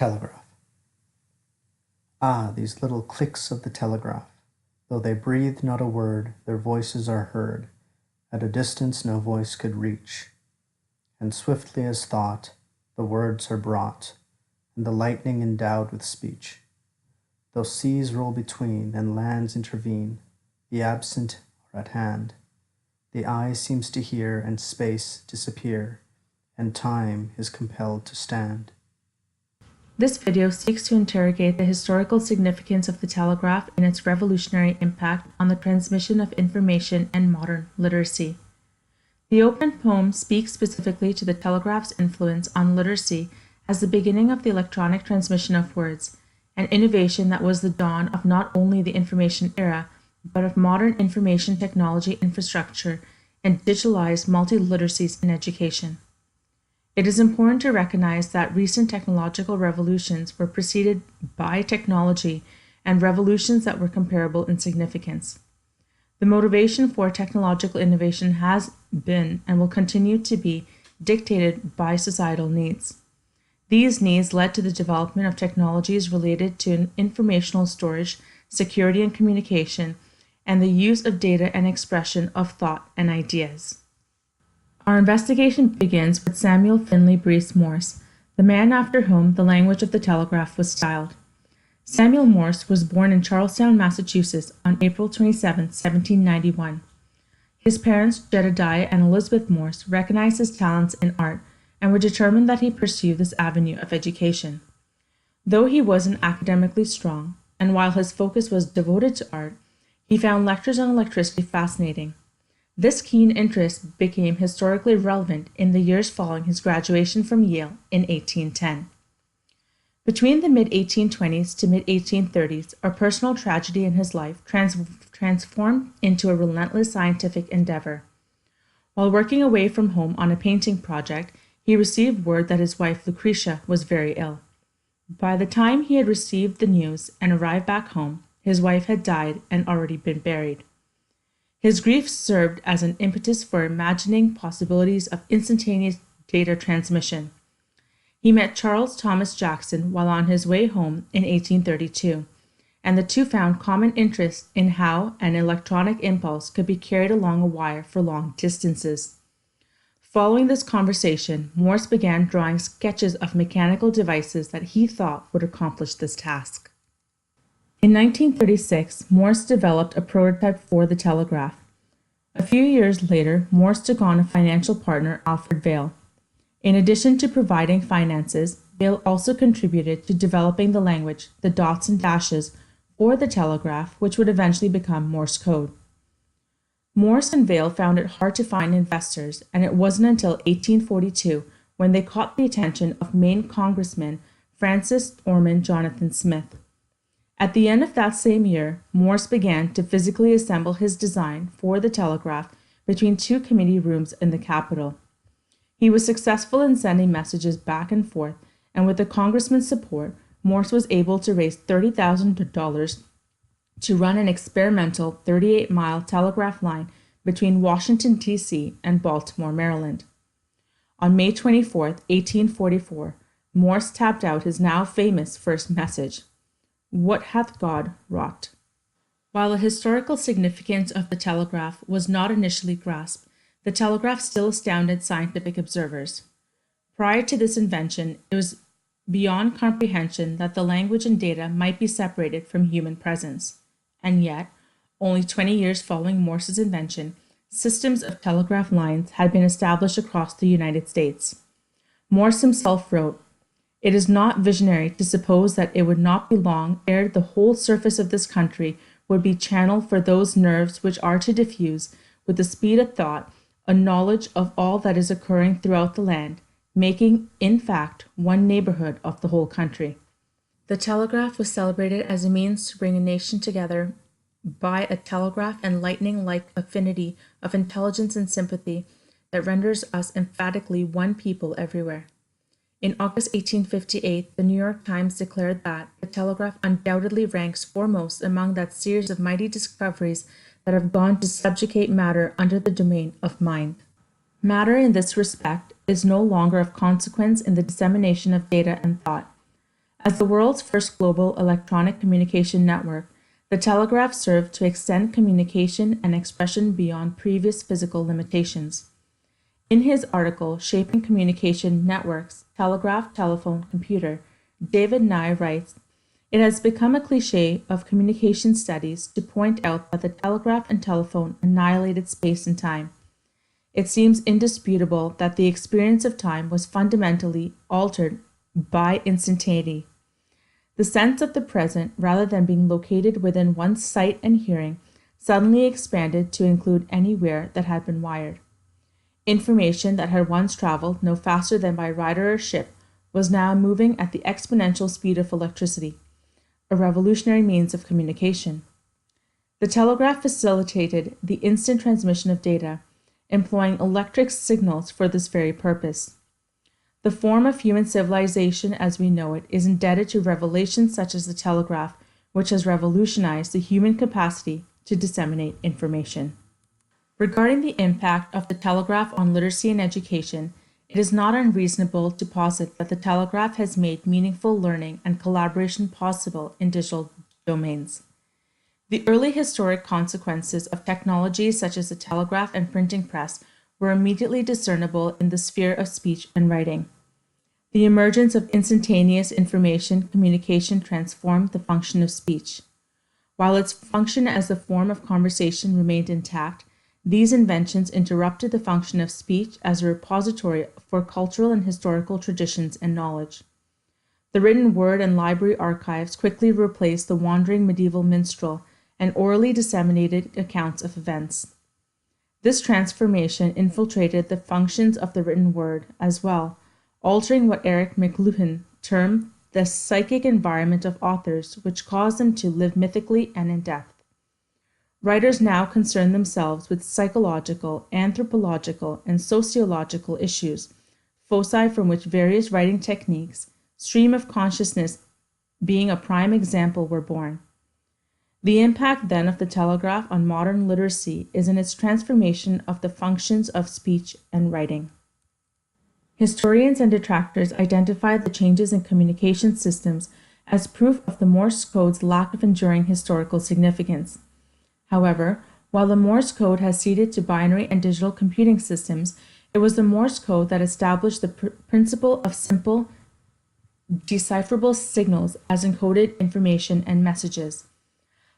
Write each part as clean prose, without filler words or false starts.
Telegraph. Ah, these little clicks of the telegraph! Though they breathe not a word, their voices are heard at a distance no voice could reach. And swiftly as thought, the words are brought, and the lightning endowed with speech. Though seas roll between and lands intervene, the absent are at hand. The eye seems to hear and space disappear, and time is compelled to stand. This video seeks to interrogate the historical significance of the telegraph and its revolutionary impact on the transmission of information and modern literacy. The open poem speaks specifically to the telegraph's influence on literacy as the beginning of the electronic transmission of words, an innovation that was the dawn of not only the information era, but of modern information technology infrastructure and digitalized multi-literacies in education. It is important to recognize that recent technological revolutions were preceded by technology and revolutions that were comparable in significance. The motivation for technological innovation has been and will continue to be dictated by societal needs. These needs led to the development of technologies related to informational storage, security and communication, and the use of data and expression of thought and ideas. Our investigation begins with Samuel Finley Breese Morse, the man after whom the language of the telegraph was styled. Samuel Morse was born in Charlestown, Massachusetts on April 27, 1791. His parents, Jedediah and Elizabeth Morse, recognized his talents in art and were determined that he pursue this avenue of education. Though he wasn't academically strong, and while his focus was devoted to art, he found lectures on electricity fascinating. This keen interest became historically relevant in the years following his graduation from Yale in 1810. Between the mid-1820s to mid-1830s, a personal tragedy in his life transformed into a relentless scientific endeavor. While working away from home on a painting project, he received word that his wife Lucretia was very ill. By the time he had received the news and arrived back home, his wife had died and already been buried. His grief served as an impetus for imagining possibilities of instantaneous data transmission. He met Charles Thomas Jackson while on his way home in 1832, and the two found common interest in how an electronic impulse could be carried along a wire for long distances. Following this conversation, Morse began drawing sketches of mechanical devices that he thought would accomplish this task. In 1936, Morse developed a prototype for the telegraph. A few years later, Morse took on a financial partner, Alfred Vail. In addition to providing finances, Vail also contributed to developing the language, the dots and dashes, for the telegraph, which would eventually become Morse code. Morse and Vail found it hard to find investors, and it wasn't until 1842 when they caught the attention of Maine Congressman Francis Ormond Jonathan Smith. At the end of that same year, Morse began to physically assemble his design for the telegraph between two committee rooms in the Capitol. He was successful in sending messages back and forth, and with the congressman's support, Morse was able to raise $30,000 to run an experimental 38-mile telegraph line between Washington, D.C. and Baltimore, Maryland. On May 24, 1844, Morse tapped out his now famous first message, "What hath God wrought?" While the historical significance of the telegraph was not initially grasped, the telegraph still astounded scientific observers. Prior to this invention, it was beyond comprehension that the language and data might be separated from human presence. And yet, only 20 years following Morse's invention, systems of telegraph lines had been established across the United States. Morse himself wrote, "It is not visionary to suppose that it would not be long ere the whole surface of this country would be channel for those nerves which are to diffuse, with the speed of thought, a knowledge of all that is occurring throughout the land, making, in fact, one neighborhood of the whole country." The telegraph was celebrated as a means to bring a nation together by a telegraph and lightning-like affinity of intelligence and sympathy that renders us emphatically one people everywhere. In August 1858, the New York Times declared that the telegraph undoubtedly ranks foremost among that series of mighty discoveries that have gone to subjugate matter under the domain of mind. Matter in this respect is no longer of consequence in the dissemination of data and thought. As the world's first global electronic communication network, the telegraph served to extend communication and expression beyond previous physical limitations. In his article, Shaping Communication Networks, Telegraph, Telephone, Computer, David Nye writes, "It has become a cliché of communication studies to point out that the telegraph and telephone annihilated space and time. It seems indisputable that the experience of time was fundamentally altered by instantaneity. The sense of the present, rather than being located within one's sight and hearing, suddenly expanded to include anywhere that had been wired. Information that had once traveled no faster than by rider or ship was now moving at the exponential speed of electricity, a revolutionary means of communication. The telegraph facilitated the instant transmission of data, employing electric signals for this very purpose. The form of human civilization as we know it is indebted to revelations such as the telegraph, which has revolutionized the human capacity to disseminate information." Regarding the impact of the telegraph on literacy and education, it is not unreasonable to posit that the telegraph has made meaningful learning and collaboration possible in digital domains. The early historic consequences of technologies such as the telegraph and printing press were immediately discernible in the sphere of speech and writing. The emergence of instantaneous information communication transformed the function of speech. While its function as a form of conversation remained intact, these inventions interrupted the function of speech as a repository for cultural and historical traditions and knowledge. The written word and library archives quickly replaced the wandering medieval minstrel and orally disseminated accounts of events. This transformation infiltrated the functions of the written word as well, altering what Eric McLuhan termed the psychic environment of authors, which caused them to live mythically and in depth. Writers now concern themselves with psychological, anthropological, and sociological issues, foci from which various writing techniques, stream of consciousness being a prime example, were born. The impact then of the telegraph on modern literacy is in its transformation of the functions of speech and writing. Historians and detractors identify the changes in communication systems as proof of the Morse code's lack of enduring historical significance. However, while the Morse code has ceded to binary and digital computing systems, it was the Morse code that established the principle of simple, decipherable signals as encoded information and messages.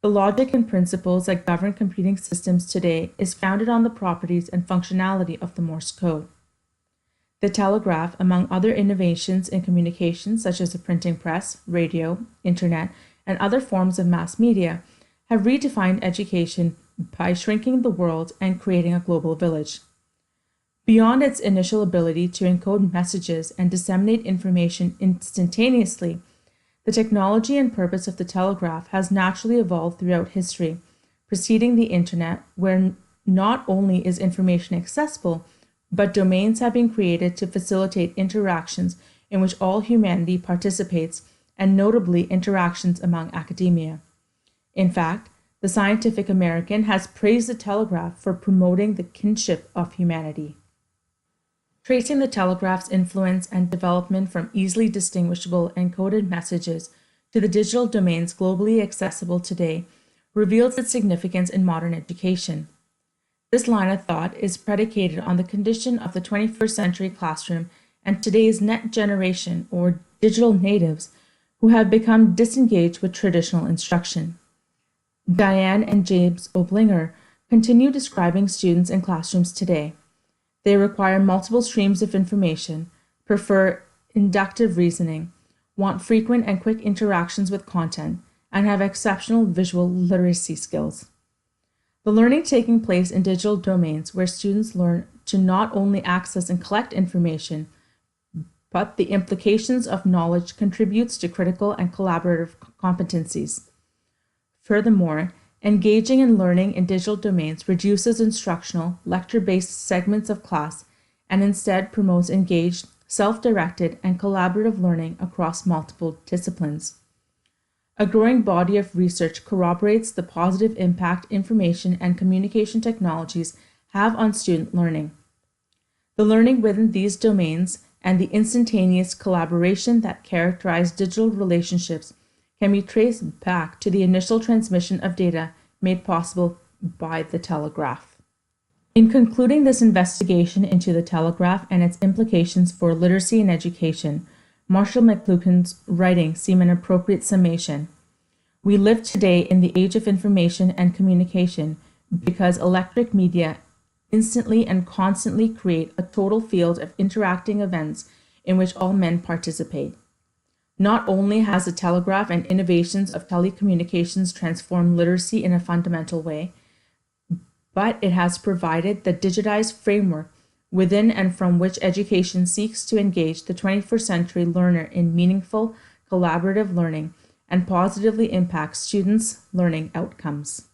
The logic and principles that govern computing systems today is founded on the properties and functionality of the Morse code. The telegraph, among other innovations in communication such as the printing press, radio, internet, and other forms of mass media, have redefined education by shrinking the world and creating a global village. Beyond its initial ability to encode messages and disseminate information instantaneously, the technology and purpose of the telegraph has naturally evolved throughout history, preceding the internet, where not only is information accessible, but domains have been created to facilitate interactions in which all humanity participates, and notably interactions among academia. In fact, the Scientific American has praised the telegraph for promoting the kinship of humanity. Tracing the telegraph's influence and development from easily distinguishable encoded messages to the digital domains globally accessible today reveals its significance in modern education. This line of thought is predicated on the condition of the 21st century classroom and today's net generation, or digital natives, who have become disengaged with traditional instruction. Diane and James Oblinger continue describing students in classrooms today. They require multiple streams of information, prefer inductive reasoning, want frequent and quick interactions with content, and have exceptional visual literacy skills. The learning taking place in digital domains where students learn to not only access and collect information, but the implications of knowledge contributes to critical and collaborative competencies. Furthermore, engaging in learning in digital domains reduces instructional, lecture-based segments of class and instead promotes engaged, self-directed, and collaborative learning across multiple disciplines. A growing body of research corroborates the positive impact information and communication technologies have on student learning. The learning within these domains and the instantaneous collaboration that characterize digital relationships can be traced back to the initial transmission of data made possible by the telegraph. In concluding this investigation into the telegraph and its implications for literacy and education, Marshall McLuhan's writings seem an appropriate summation. We live today in the age of information and communication because electric media instantly and constantly create a total field of interacting events in which all men participate. Not only has the telegraph and innovations of telecommunications transformed literacy in a fundamental way, but it has provided the digitized framework within and from which education seeks to engage the 21st century learner in meaningful, collaborative learning and positively impact students' learning outcomes.